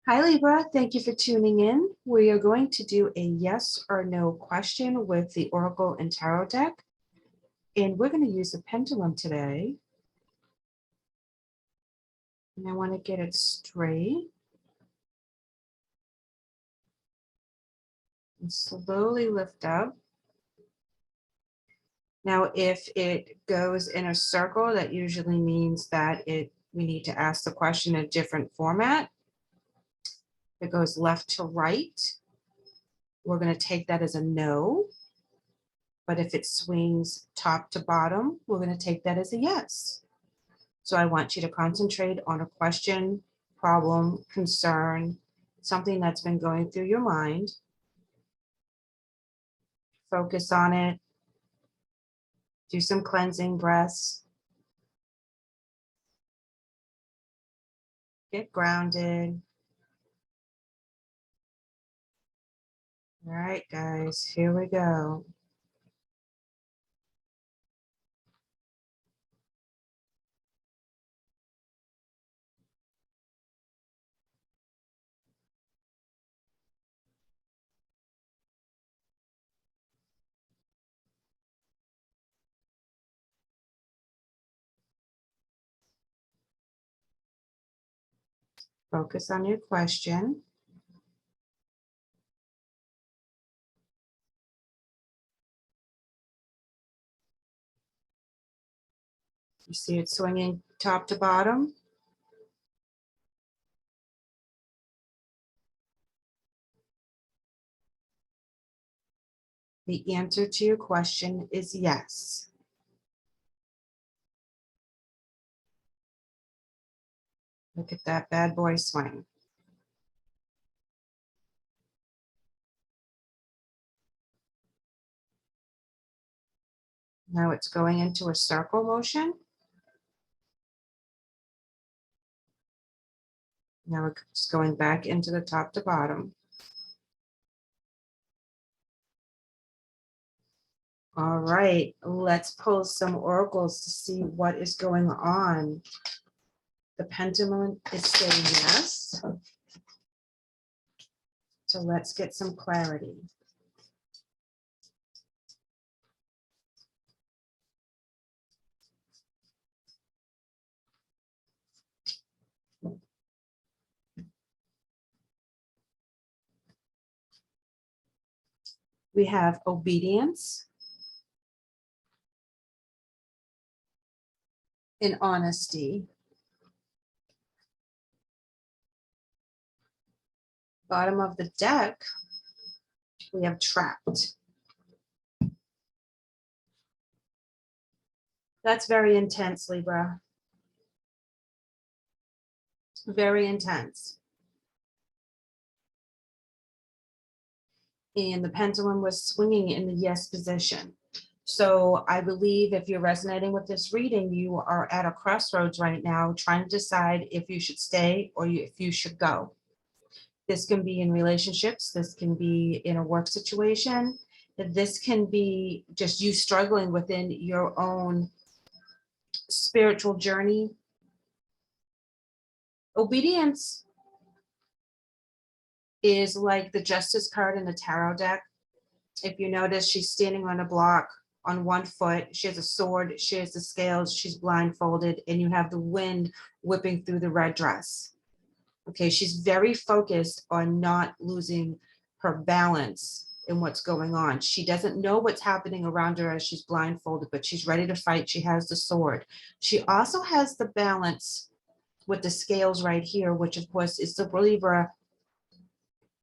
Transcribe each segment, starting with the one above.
Hi Libra, thank you for tuning in. We are going to do a yes or no question with the Oracle and Tarot deck. And we're going to use the Pendulum today. And I want to get it straight. And slowly lift up. Now, if it goes in a circle, that usually means that we need to ask the question in a different format. If it goes left to right, we're going to take that as a no. But if it swings top to bottom, we're going to take that as a yes. So I want you to concentrate on a question, problem, concern, something that's been going through your mind. Focus on it. Do some cleansing breaths. Get grounded. All right, guys, here we go. Focus on your question. You see it swinging top to bottom? The answer to your question is yes. Look at that bad boy swing. Now it's going into a circle motion. Now it's going back into the top to bottom. All right, let's pull some oracles to see what is going on. The pendulum is saying yes. So let's get some clarity. We have obedience and honesty. Bottom of the deck, we have trapped. That's very intense, Libra. Very intense. And the pendulum was swinging in the yes position. So I believe if you're resonating with this reading, you are at a crossroads right now, trying to decide if you should stay or if you should go. This can be in relationships. This can be in a work situation. This can be just you struggling within your own spiritual journey. Obedience is like the Justice card in the tarot deck. If you notice, she's standing on a block on one foot. She has a sword, she has the scales, she's blindfolded, and you have the wind whipping through the red dress. Okay, she's very focused on not losing her balance in what's going on. She doesn't know what's happening around her as she's blindfolded, but she's ready to fight. She has the sword. She also has the balance with the scales right here, which of course is the Libra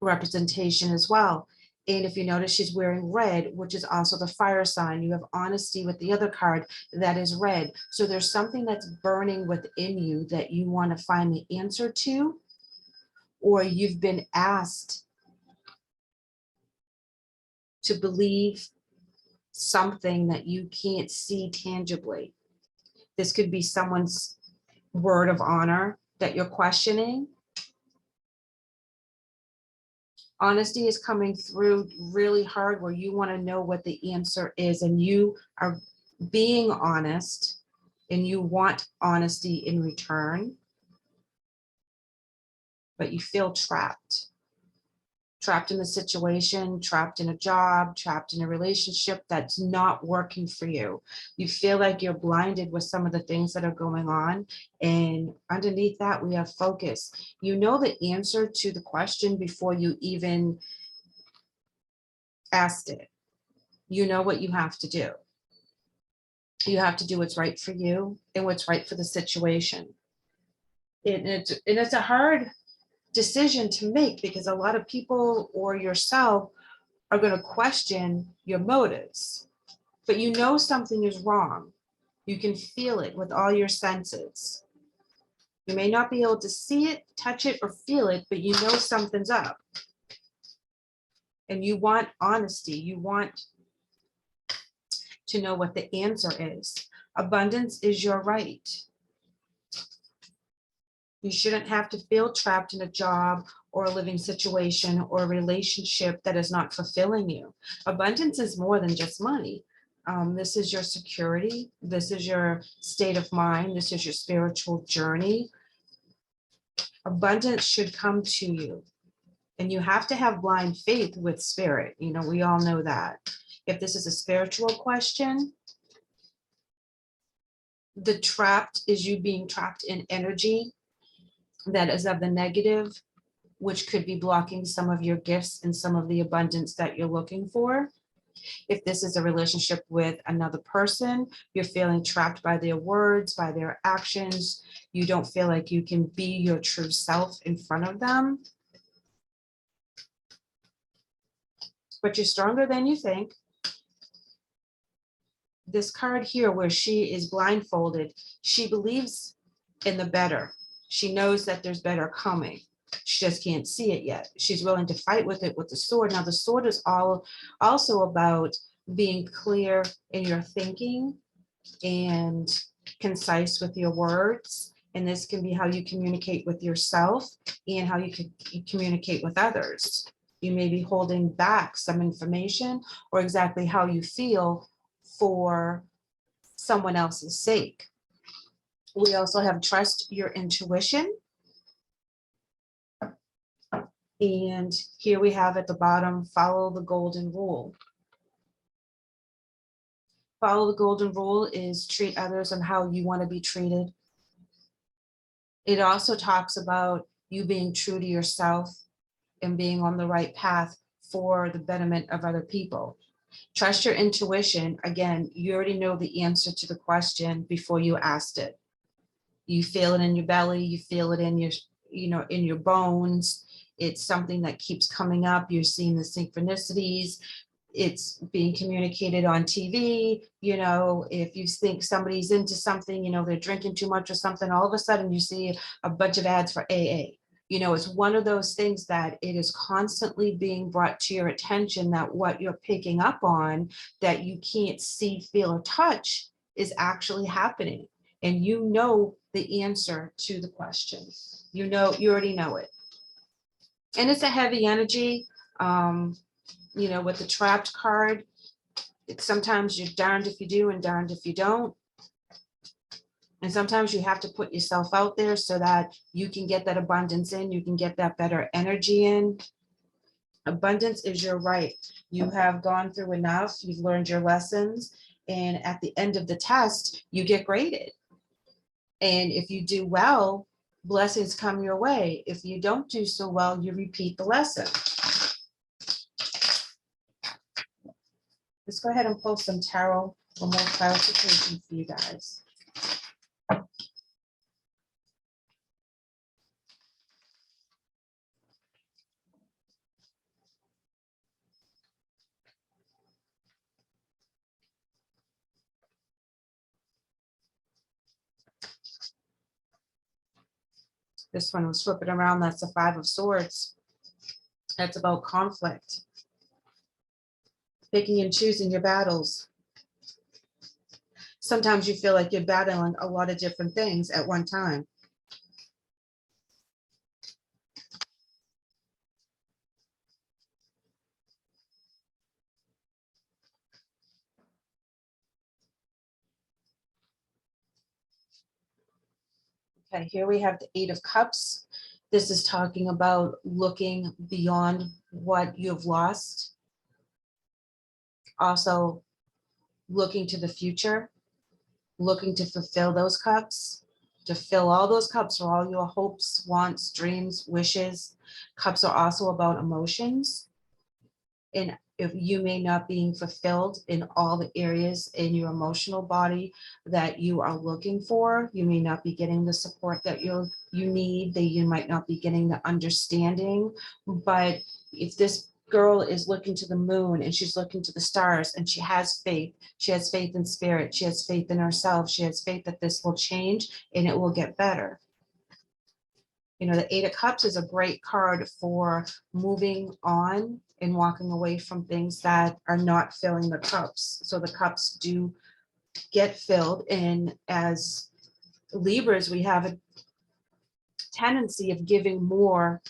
representation as well. And if you notice, she's wearing red, which is also the fire sign. You have honesty with the other card that is red. So there's something that's burning within you that you want to find the answer to, or you've been asked to believe something that you can't see tangibly. This could be someone's word of honor that you're questioning. Honesty is coming through really hard where you want to know what the answer is, and you are being honest and you want honesty in return. but you feel trapped. Trapped in a situation, trapped in a job, trapped in a relationship that's not working for you. You feel like you're blinded with some of the things that are going on. And underneath that, we have focus. You know the answer to the question before you even asked it. You know what you have to do. You have to do what's right for you and what's right for the situation. And it's a hard decision to make, because a lot of people or yourself are going to question your motives, but you know something is wrong. You can feel it with all your senses. You may not be able to see it, touch it, or feel it, but you know something's up. And you want honesty. You want to know what the answer is. Abundance is your right. You shouldn't have to feel trapped in a job or a living situation or a relationship that is not fulfilling you. Abundance is more than just money. This is your security. This is your state of mind. This is your spiritual journey. Abundance should come to you. And you have to have blind faith with spirit. You know, we all know that. If this is a spiritual question, the trapped is you being trapped in energy that is of the negative, which could be blocking some of your gifts and some of the abundance that you're looking for. If this is a relationship with another person, you're feeling trapped by their words, by their actions. You don't feel like you can be your true self in front of them. But you're stronger than you think. This card here, where she is blindfolded, she believes in the better. She knows that there's better coming. She just can't see it yet. She's willing to fight with it with the sword. Now, the sword is also about being clear in your thinking and concise with your words. And this can be how you communicate with yourself and how you can communicate with others. You may be holding back some information or exactly how you feel for someone else's sake. We also have trust your intuition. And here we have at the bottom, follow the golden rule. Follow the golden rule is treat others on how you want to be treated. It also talks about you being true to yourself and being on the right path for the betterment of other people. Trust your intuition. Again, you already know the answer to the question before you asked it. You feel it in your belly, you feel it in your, in your bones. It's something that keeps coming up. You're seeing the synchronicities. It's being communicated on TV. If you think somebody's into something, they're drinking too much or something, all of a sudden you see a bunch of ads for AA. It's one of those things that it is constantly being brought to your attention that what you're picking up on that you can't see, feel, or touch is actually happening. And you know the answer to the question. You already know it. And it's a heavy energy. With the trapped card, sometimes you're darned if you do and darned if you don't. And sometimes you have to put yourself out there so that you can get that abundance in, you can get that better energy in. Abundance is your right. You have gone through enough, you've learned your lessons, and at the end of the test, you get graded. And if you do well, blessings come your way. If you don't do so well, you repeat the lesson. Let's go ahead and pull some tarot for more clarification for you guys. This one was flipping around. That's the Five of Swords. That's about conflict. Picking and choosing your battles. Sometimes you feel like you're battling a lot of different things at one time. Okay, here we have the Eight of Cups. This is talking about looking beyond what you've lost. Also looking to the future, looking to fulfill those cups, to fill all those cups for all your hopes, wants, dreams, wishes. Cups are also about emotions. And if you may not being fulfilled in all the areas in your emotional body that you are looking for, you may not be getting the support that you need, that you might not be getting the understanding. But if this girl is looking to the moon and she's looking to the stars and she has faith in spirit, she has faith in herself, she has faith that this will change and it will get better. You know, the Eight of Cups is a great card for moving on and walking away from things that are not filling the cups. So the cups do get filled. And as Libras, we have a tendency of giving more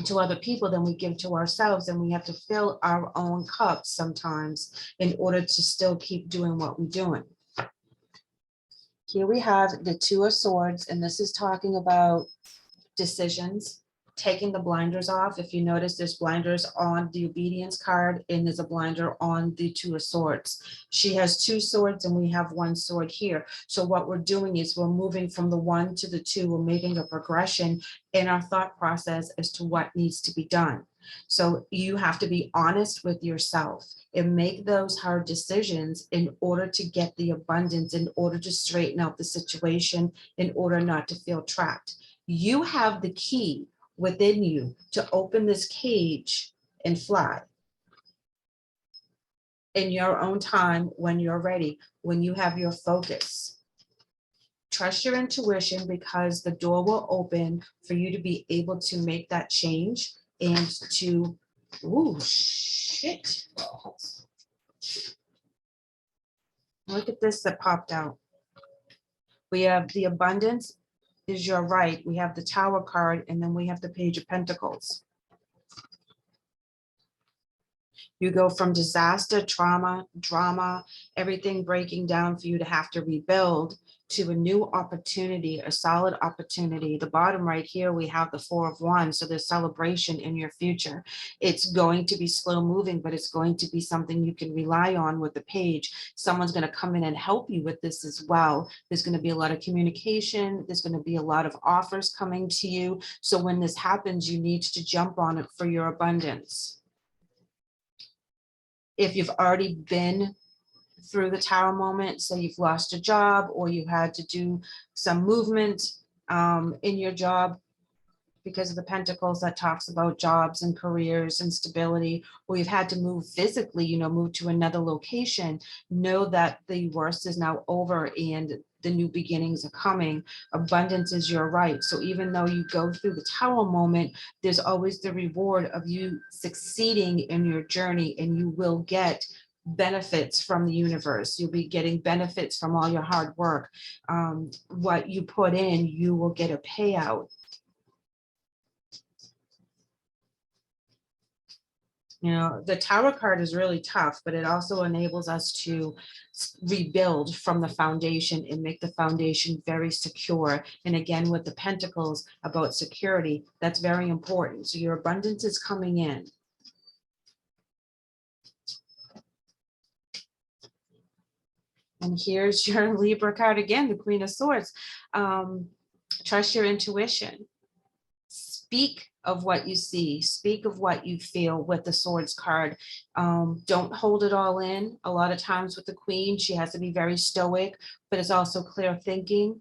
to other people than we give to ourselves. And we have to fill our own cups sometimes in order to still keep doing what we're doing. Here we have the Two of Swords, and this is talking about decisions, taking the blinders off. If you notice, there's blinders on the obedience card and there's a blinder on the Two of Swords. She has two swords and we have one sword here. So what we're doing is we're moving from the one to the two. We're making a progression in our thought process as to what needs to be done. So you have to be honest with yourself and make those hard decisions in order to get the abundance, in order to straighten out the situation, in order not to feel trapped. You have the key within you to open this cage and fly in your own time, when you're ready, when you have your focus. Trust your intuition, because the door will open for you to be able to make that change and to, ooh, shit. Look at this that popped out. We have the abundance is your right. We have the Tower card, and then we have the Page of Pentacles. You go from disaster, trauma, drama, everything breaking down for you to have to rebuild, to a new opportunity, a solid opportunity. The bottom right here, we have the Four of Wands. So there's celebration in your future. It's going to be slow moving, but it's going to be something you can rely on with the Page. Someone's going to come in and help you with this as well. There's going to be a lot of communication. There's going to be a lot of offers coming to you. So when this happens, you need to jump on it for your abundance. If you've already been through the Tower moment, so you've lost a job or you had to do some movement in your job because of the Pentacles, that talks about jobs and careers and stability, or you've had to move physically, you know, move to another location, know that the worst is now over and the new beginnings are coming. Abundance is your right. So even though you go through the Tower moment, there's always the reward of you succeeding in your journey, and you will get benefits from the universe. You'll be getting benefits from all your hard work. What you put in, you will get a payout. You know, the Tower card is really tough, but it also enables us to rebuild from the foundation and make the foundation very secure. And again, with the Pentacles, about security, that's very important. So your abundance is coming in. And here's your Libra card again, the Queen of Swords. Trust your intuition. Speak of what you see, speak of what you feel with the Swords card. Don't hold it all in. A lot of times with the Queen, she has to be very stoic, but it's also clear thinking.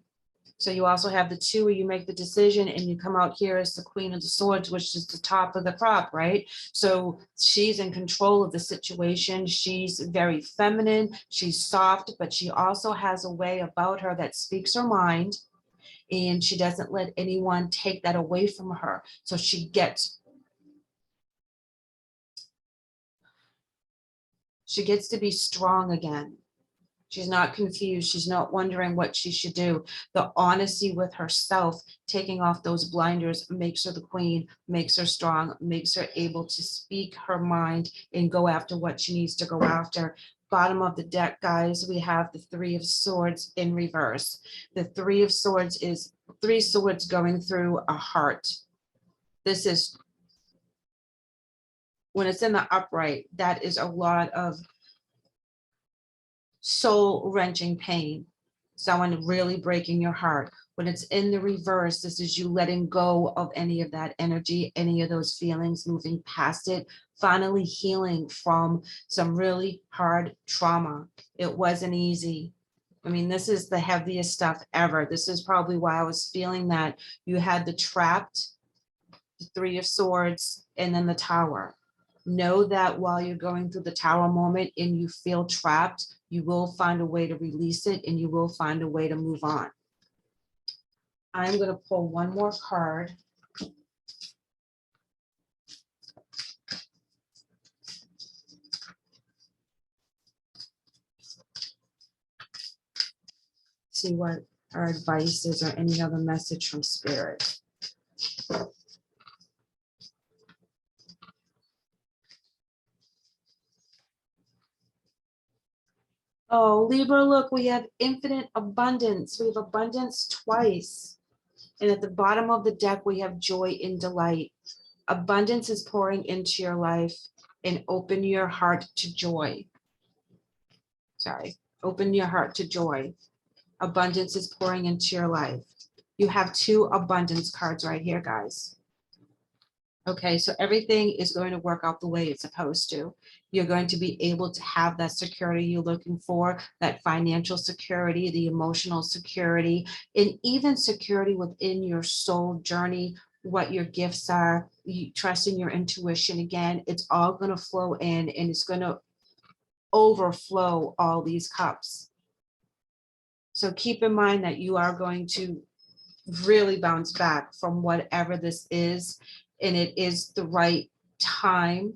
So you also have the two where you make the decision and you come out here as the Queen of the Swords, which is the top of the crop, right? So she's in control of the situation. She's very feminine, she's soft, but she also has a way about her that speaks her mind. And she doesn't let anyone take that away from her. So she gets to be strong again. She's not confused. She's not wondering what she should do. The honesty with herself, taking off those blinders, makes her the queen, makes her strong, makes her able to speak her mind and go after what she needs to go after. Bottom of the deck, guys, we have the Three of Swords in reverse. The Three of Swords is three swords going through a heart. This is, when it's in the upright, that is a lot of soul wrenching pain. Someone really breaking your heart. When it's in the reverse, this is you letting go of any of that energy, any of those feelings, moving past it, finally healing from some really hard trauma. It wasn't easy. I mean, this is the heaviest stuff ever. This is probably why I was feeling that you had the trapped, the Three of Swords, and then the Tower. Know that while you're going through the Tower moment and you feel trapped, you will find a way to release it and you will find a way to move on. I'm going to pull one more card. See what our advice is or any other message from Spirit. Oh, Libra, look, we have infinite abundance. We have abundance twice. And at the bottom of the deck, we have joy and delight. Abundance is pouring into your life, and open your heart to joy. Sorry, open your heart to joy. Abundance is pouring into your life. You have two abundance cards right here, guys. Okay, so everything is going to work out the way it's supposed to. You're going to be able to have that security you're looking for, that financial security, the emotional security, and even security within your soul journey, what your gifts are, you trusting your intuition again. It's all going to flow in and it's going to overflow all these cups. So keep in mind that you are going to really bounce back from whatever this is. And it is the right time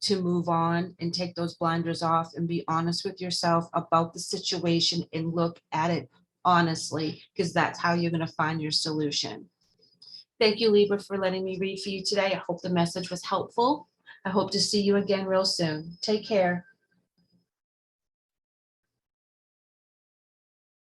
to move on and take those blinders off and be honest with yourself about the situation and look at it honestly, because that's how you're going to find your solution. Thank you, Libra, for letting me read for you today. I hope the message was helpful. I hope to see you again real soon. Take care.